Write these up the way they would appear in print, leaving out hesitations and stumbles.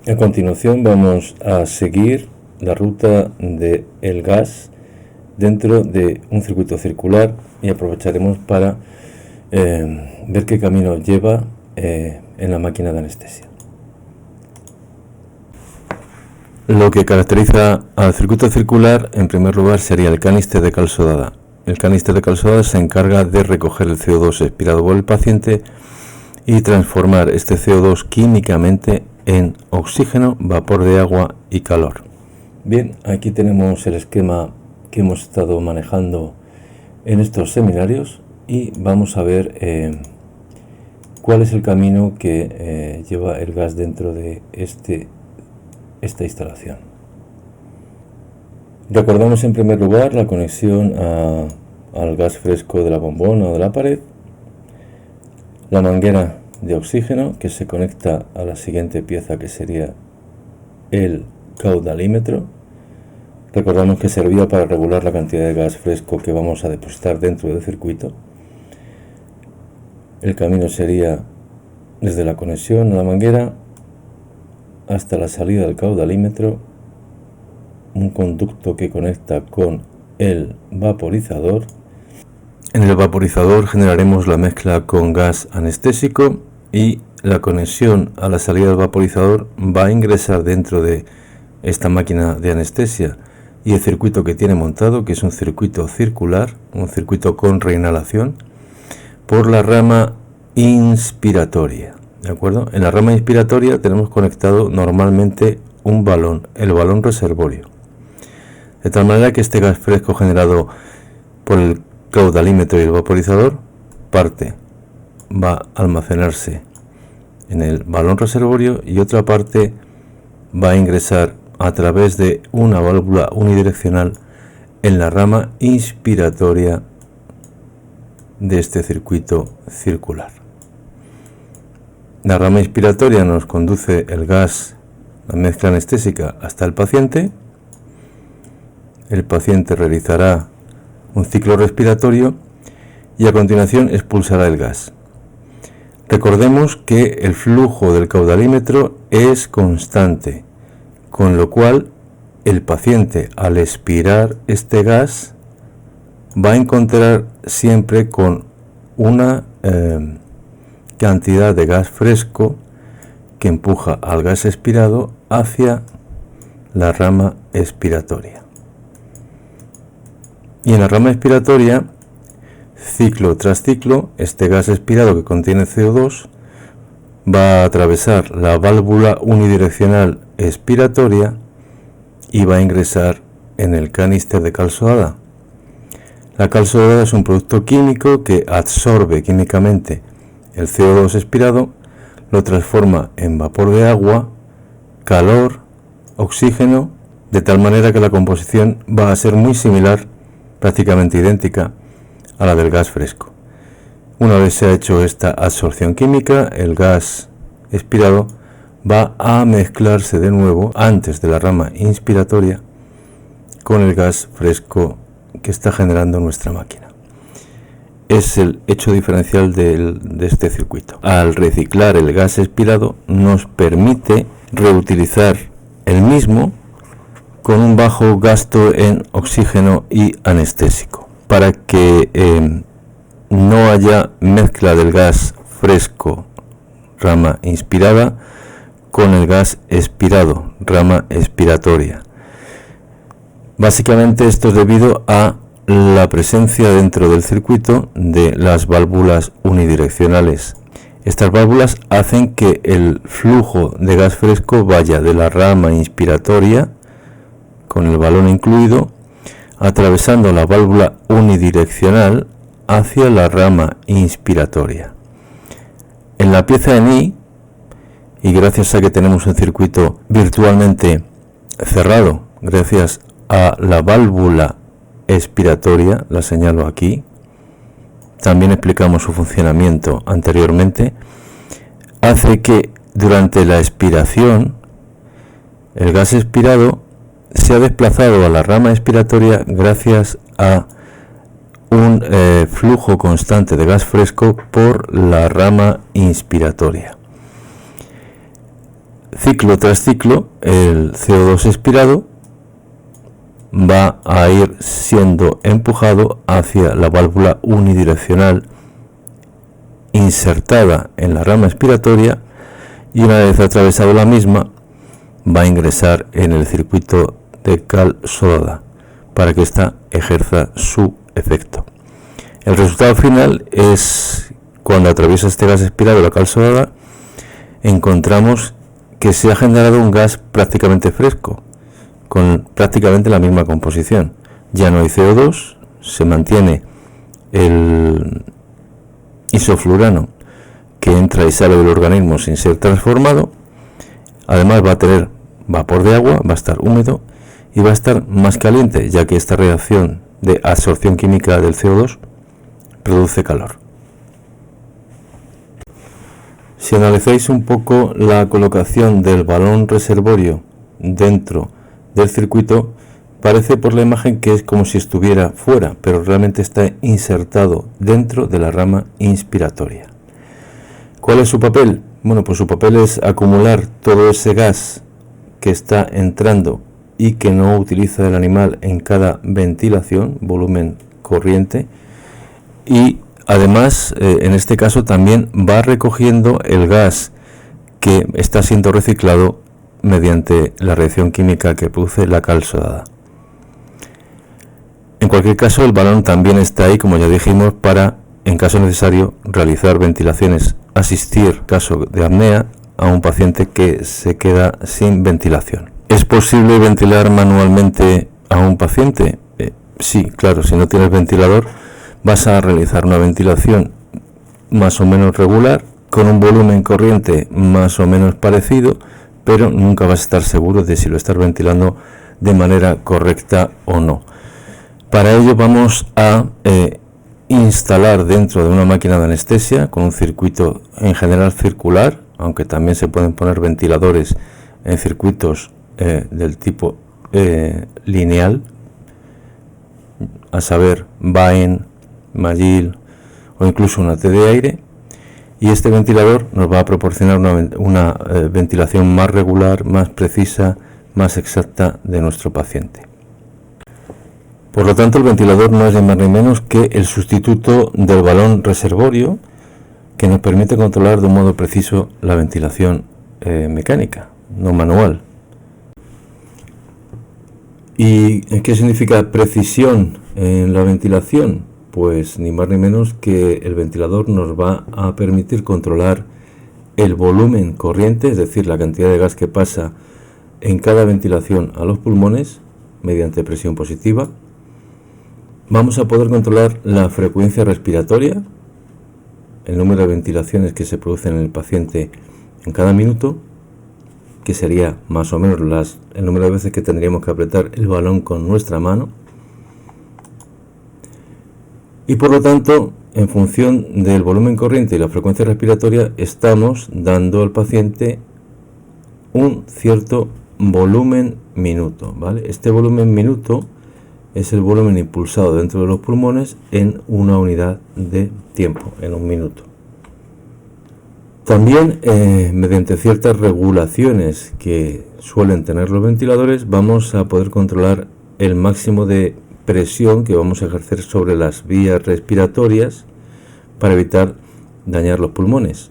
A continuación vamos a seguir la ruta del gas dentro de un circuito circular y aprovecharemos para ver qué camino lleva en la máquina de anestesia. Lo que caracteriza al circuito circular, en primer lugar, sería el canister de cal sodada. El canister de cal sodada se encarga de recoger el CO2 expirado por el paciente y transformar este CO2 químicamente en oxígeno, vapor de agua y calor. Bien, aquí tenemos el esquema que hemos estado manejando en estos seminarios y vamos a ver cuál es el camino que lleva el gas dentro de esta instalación. Recordamos en primer lugar la conexión al gas fresco de la bombona o de la pared, la manguera de oxígeno que se conecta a la siguiente pieza, que sería el caudalímetro. Recordamos que servía para regular la cantidad de gas fresco que vamos a depositar dentro del circuito. El camino sería desde la conexión a la manguera hasta la salida del caudalímetro, un conducto que conecta con el vaporizador. En el vaporizador generaremos la mezcla con gas anestésico y la conexión a la salida del vaporizador va a ingresar dentro de esta máquina de anestesia y el circuito que tiene montado, que es un circuito circular, un circuito con reinhalación, por la rama inspiratoria. ¿De acuerdo? En la rama inspiratoria tenemos conectado normalmente un balón, el balón reservorio. De tal manera que este gas fresco generado por el caudalímetro y el vaporizador, parte va a almacenarse en el balón reservorio y otra parte va a ingresar a través de una válvula unidireccional en la rama inspiratoria de este circuito circular. La rama inspiratoria nos conduce el gas, la mezcla anestésica, hasta el paciente. El paciente realizará un ciclo respiratorio y a continuación expulsará el gas. Recordemos que el flujo del caudalímetro es constante, con lo cual el paciente, al expirar este gas, va a encontrar siempre con una cantidad de gas fresco que empuja al gas expirado hacia la rama expiratoria. Y en la rama expiratoria, ciclo tras ciclo, este gas expirado que contiene CO2 va a atravesar la válvula unidireccional expiratoria y va a ingresar en el canister de cal sodada. La cal sodada es un producto químico que absorbe químicamente el CO2 expirado, lo transforma en vapor de agua, calor, oxígeno, de tal manera que la composición va a ser muy similar, prácticamente idéntica a la del gas fresco. Una vez se ha hecho esta absorción química, el gas expirado va a mezclarse de nuevo antes de la rama inspiratoria con el gas fresco que está generando nuestra máquina. Es el hecho diferencial de este circuito. Al reciclar el gas expirado nos permite reutilizar el mismo con un bajo gasto en oxígeno y anestésico, para que no haya mezcla del gas fresco, rama inspirada, con el gas expirado, rama expiratoria. Básicamente esto es debido a la presencia dentro del circuito de las válvulas unidireccionales. Estas válvulas hacen que el flujo de gas fresco vaya de la rama inspiratoria, con el balón incluido, atravesando la válvula unidireccional hacia la rama inspiratoria. En la pieza en I, y gracias a que tenemos un circuito virtualmente cerrado, gracias a la válvula expiratoria, la señalo aquí, también explicamos su funcionamiento anteriormente, hace que durante la expiración el gas expirado se ha desplazado a la rama expiratoria gracias a un flujo constante de gas fresco por la rama inspiratoria. ciclo tras ciclo el CO2 expirado va a ir siendo empujado hacia la válvula unidireccional insertada en la rama expiratoria, y una vez atravesado la misma va a ingresar en el circuito de cal-soda para que ésta ejerza su efecto. El resultado final es, cuando atraviesa este gas expirado la cal-soda, encontramos que se ha generado un gas prácticamente fresco, con prácticamente la misma composición. Ya no hay CO2, se mantiene el isoflurano que entra y sale del organismo sin ser transformado. Además va a tener vapor de agua, va a estar húmedo y va a estar más caliente, ya que esta reacción de absorción química del CO2 produce calor. Si analizáis un poco la colocación del balón reservorio dentro del circuito, parece por la imagen que es como si estuviera fuera, pero realmente está insertado dentro de la rama inspiratoria. ¿Cuál es su papel? Bueno, pues su papel es acumular todo ese gas que está entrando y que no utiliza el animal en cada ventilación, volumen corriente, y además en este caso también va recogiendo el gas que está siendo reciclado mediante la reacción química que produce la cal sodada. En cualquier caso, el balón también está ahí, como ya dijimos, para, en caso necesario, realizar ventilaciones, asistir, caso de apnea, a un paciente que se queda sin ventilación. ¿Es posible ventilar manualmente a un paciente? Sí, claro, si no tienes ventilador, vas a realizar una ventilación más o menos regular, con un volumen corriente más o menos parecido, pero nunca vas a estar seguro de si lo estás ventilando de manera correcta o no. Para ello vamos a instalar dentro de una máquina de anestesia con un circuito en general circular, aunque también se pueden poner ventiladores en circuitos del tipo lineal, a saber Bain, Magil o incluso una T de aire, y este ventilador nos va a proporcionar una ventilación más regular, más precisa, más exacta de nuestro paciente. Por lo tanto, el ventilador no es ni más ni menos que el sustituto del balón reservorio, que nos permite controlar de un modo preciso la ventilación mecánica, no manual. ¿Y qué significa precisión en la ventilación? Pues ni más ni menos que el ventilador nos va a permitir controlar el volumen corriente, es decir, la cantidad de gas que pasa en cada ventilación a los pulmones mediante presión positiva. Vamos a poder controlar la frecuencia respiratoria, el número de ventilaciones que se producen en el paciente en cada minuto, que sería más o menos el número de veces que tendríamos que apretar el balón con nuestra mano. Y por lo tanto, en función del volumen corriente y la frecuencia respiratoria, estamos dando al paciente un cierto volumen minuto, ¿vale? Este volumen minuto es el volumen impulsado dentro de los pulmones en una unidad de tiempo, en un minuto. También, mediante ciertas regulaciones que suelen tener los ventiladores, vamos a poder controlar el máximo de presión que vamos a ejercer sobre las vías respiratorias para evitar dañar los pulmones.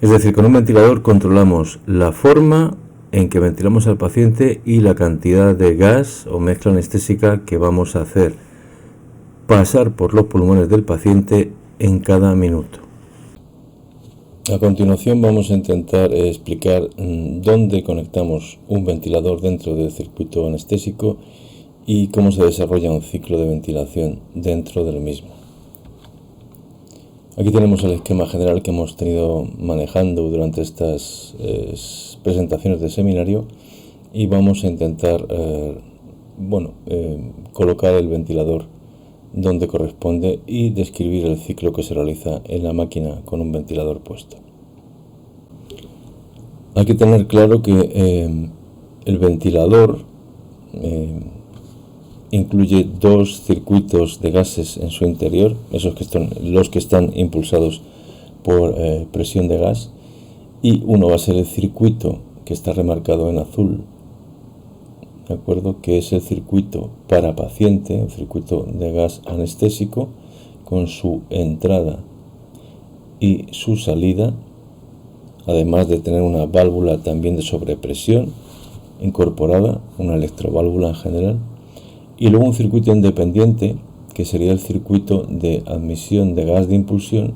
Es decir, con un ventilador controlamos la forma en que ventilamos al paciente y la cantidad de gas o mezcla anestésica que vamos a hacer pasar por los pulmones del paciente en cada minuto. A continuación vamos a intentar explicar dónde conectamos un ventilador dentro del circuito anestésico y cómo se desarrolla un ciclo de ventilación dentro del mismo. Aquí tenemos el esquema general que hemos tenido manejando durante estas presentaciones de seminario, y vamos a intentar colocar el ventilador donde corresponde y describir el ciclo que se realiza en la máquina con un ventilador puesto. Hay que tener claro que el ventilador incluye dos circuitos de gases en su interior, los que están impulsados por presión de gas, y uno va a ser el circuito que está remarcado en azul, ¿de acuerdo? Que es el circuito para paciente, el circuito de gas anestésico, con su entrada y su salida, además de tener una válvula también de sobrepresión incorporada, una electroválvula en general, y luego un circuito independiente, que sería el circuito de admisión de gas de impulsión,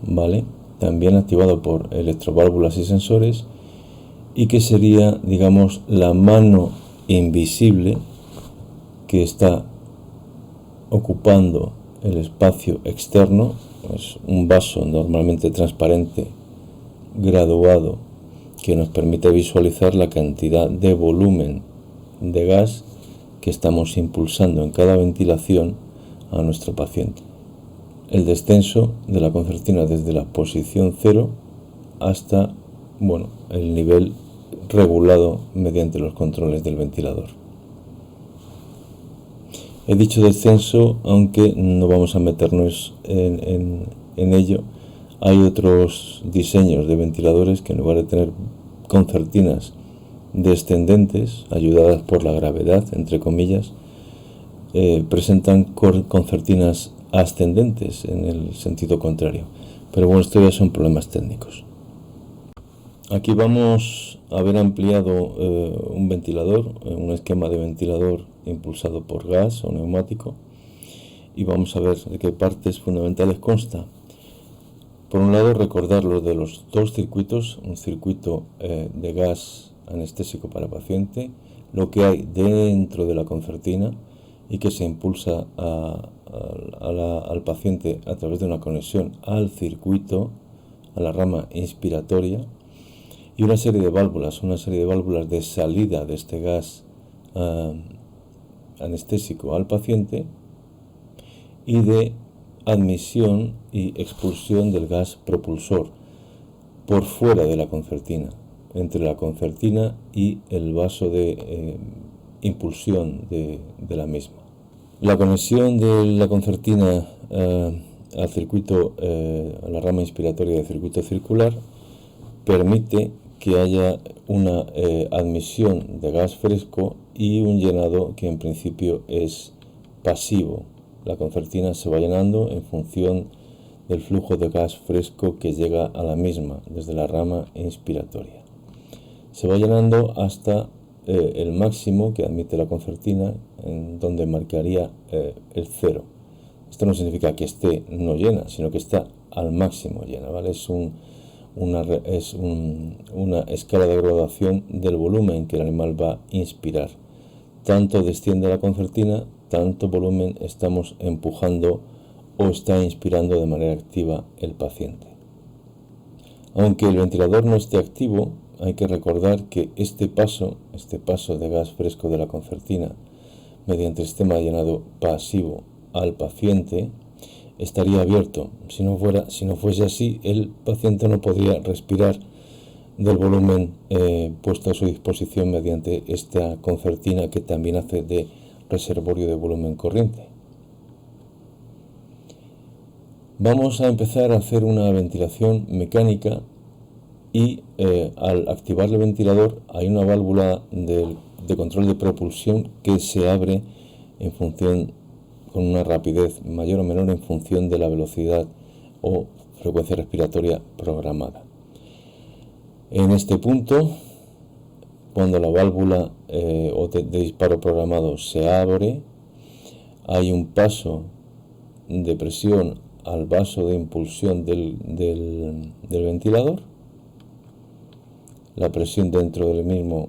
¿vale? También activado por electroválvulas y sensores, y que sería, digamos, la mano invisible que está ocupando el espacio externo. Es un vaso normalmente transparente, graduado, que nos permite visualizar la cantidad de volumen de gas que estamos impulsando en cada ventilación a nuestro paciente. El descenso de la concertina desde la posición 0 hasta, bueno, el nivel regulado mediante los controles del ventilador. He dicho descenso, aunque no vamos a meternos en ello. Hay otros diseños de ventiladores que en lugar de tener concertinas descendentes, ayudadas por la gravedad, entre comillas, presentan concertinas ascendentes en el sentido contrario. Pero bueno, esto ya son problemas técnicos. Aquí vamos a ver ampliado un ventilador, un esquema de ventilador impulsado por gas o neumático, y vamos a ver de qué partes fundamentales consta. Por un lado, recordar lo de los dos circuitos, un circuito de gas anestésico para paciente, lo que hay dentro de la concertina y que se impulsa al paciente a través de una conexión al circuito, a la rama inspiratoria, y una serie de válvulas de salida de este gas anestésico al paciente y de admisión y expulsión del gas propulsor por fuera de la concertina, entre la concertina y el vaso de impulsión de la misma. La conexión de la concertina al circuito, a la rama inspiratoria del circuito circular, permite que haya una admisión de gas fresco y un llenado que en principio es pasivo. La concertina se va llenando en función del flujo de gas fresco que llega a la misma desde la rama inspiratoria. Se va llenando hasta el máximo que admite la concertina, en donde marcaría el 0. Esto no significa que esté no llena, sino que está al máximo llena, ¿vale? Es una escala de graduación del volumen que el animal va a inspirar. Tanto desciende la concertina, tanto volumen estamos empujando o está inspirando de manera activa el paciente. Aunque el ventilador no esté activo, hay que recordar que este paso de gas fresco de la concertina mediante el sistema de llenado pasivo al paciente estaría abierto. Si no fuese así, el paciente no podría respirar del volumen puesto a su disposición mediante esta concertina, que también hace de reservorio de volumen corriente. Vamos a empezar a hacer una ventilación mecánica y al activar el ventilador hay una válvula de control de propulsión que se abre en función, con una rapidez mayor o menor en función de la velocidad o frecuencia respiratoria programada. En este punto, cuando la válvula de disparo programado se abre, hay un paso de presión al vaso de impulsión del ventilador. La presión dentro del mismo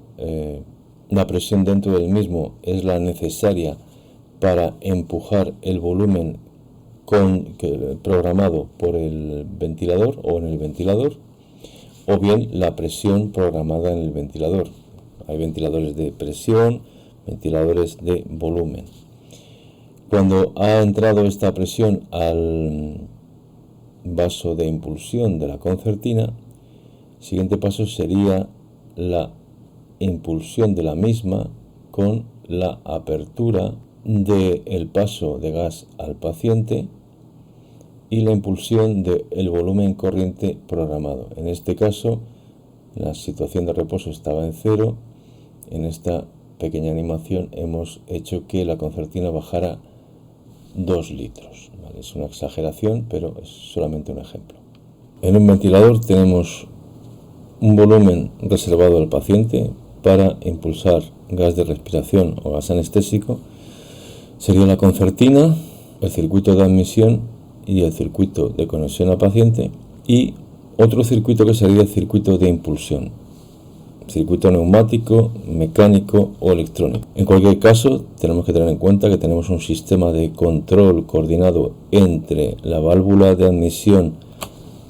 es la necesaria para empujar el volumen programado por el ventilador o en el ventilador, o bien la presión programada en el ventilador. Hay ventiladores de presión, ventiladores de volumen. Cuando ha entrado esta presión al vaso de impulsión de la concertina, el siguiente paso sería la impulsión de la misma con la apertura del paso de gas al paciente y la impulsión del volumen corriente programado. En este caso, la situación de reposo estaba en 0. En esta pequeña animación hemos hecho que la concertina bajara 2 litros. ¿Vale? Es una exageración, pero es solamente un ejemplo. En un ventilador tenemos un volumen reservado al paciente para impulsar gas de respiración o gas anestésico. Sería la concertina, el circuito de admisión y el circuito de conexión al paciente, y otro circuito que sería el circuito de impulsión, circuito neumático, mecánico o electrónico. En cualquier caso, tenemos que tener en cuenta que tenemos un sistema de control coordinado entre la válvula de admisión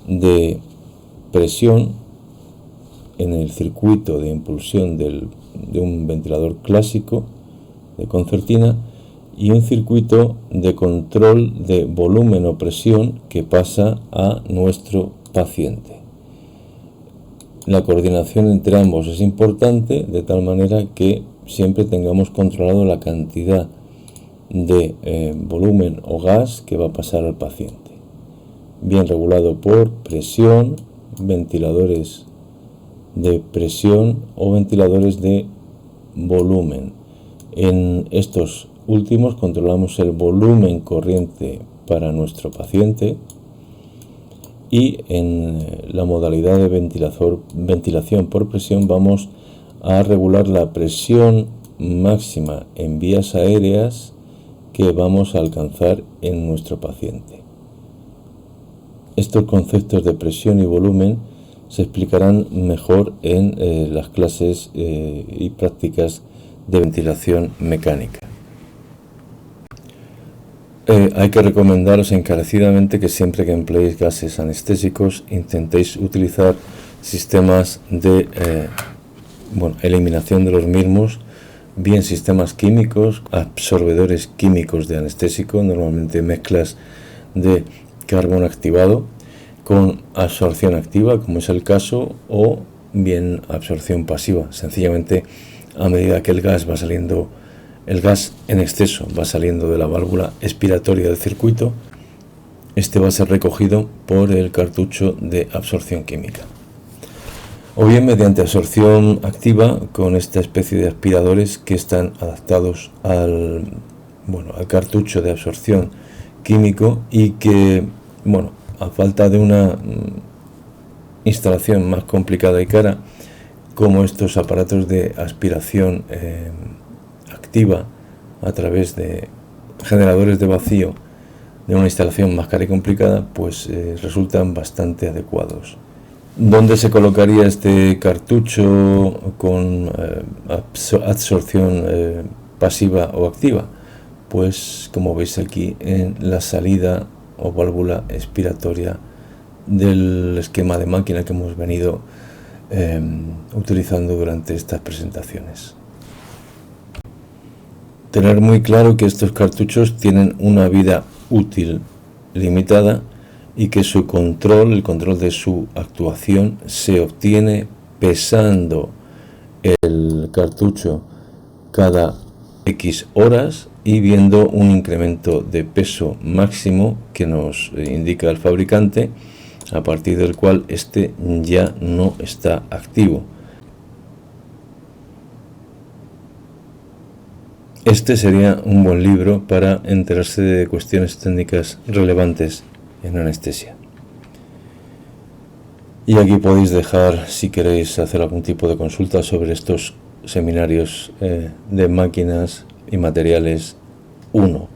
de presión en el circuito de impulsión de un ventilador clásico de concertina y un circuito de control de volumen o presión que pasa a nuestro paciente. La coordinación entre ambos es importante, de tal manera que siempre tengamos controlado la cantidad de volumen o gas que va a pasar al paciente, bien regulado por presión, ventiladores de presión o ventiladores de volumen. En estos últimos controlamos el volumen corriente para nuestro paciente, y en la modalidad de ventilación por presión vamos a regular la presión máxima en vías aéreas que vamos a alcanzar en nuestro paciente. Estos conceptos de presión y volumen se explicarán mejor en las clases y prácticas de ventilación mecánica. Hay que recomendaros encarecidamente que siempre que empleéis gases anestésicos intentéis utilizar sistemas de eliminación de los mismos, bien sistemas químicos, absorbedores químicos de anestésico, normalmente mezclas de carbón activado con absorción activa, como es el caso, o bien absorción pasiva. Sencillamente, a medida que el gas en exceso va saliendo de la válvula expiratoria del circuito, este va a ser recogido por el cartucho de absorción química, o bien mediante absorción activa con esta especie de aspiradores que están adaptados al cartucho de absorción químico, y que, a falta de una instalación más complicada y cara, como estos aparatos de aspiración activa a través de generadores de vacío de una instalación más cara y complicada, pues resultan bastante adecuados. ¿Dónde se colocaría este cartucho con absorción pasiva o activa? Pues como veis aquí, en la salida o válvula expiratoria del esquema de máquina que hemos venido utilizando durante estas presentaciones. Tener muy claro que estos cartuchos tienen una vida útil limitada y que su control, el control de su actuación, se obtiene pesando el cartucho cada X horas y viendo un incremento de peso máximo que nos indica el fabricante, a partir del cual este ya no está activo. Este sería un buen libro para enterarse de cuestiones técnicas relevantes en anestesia. Y aquí podéis dejar, si queréis hacer algún tipo de consulta sobre estos seminarios de máquinas y materiales 1.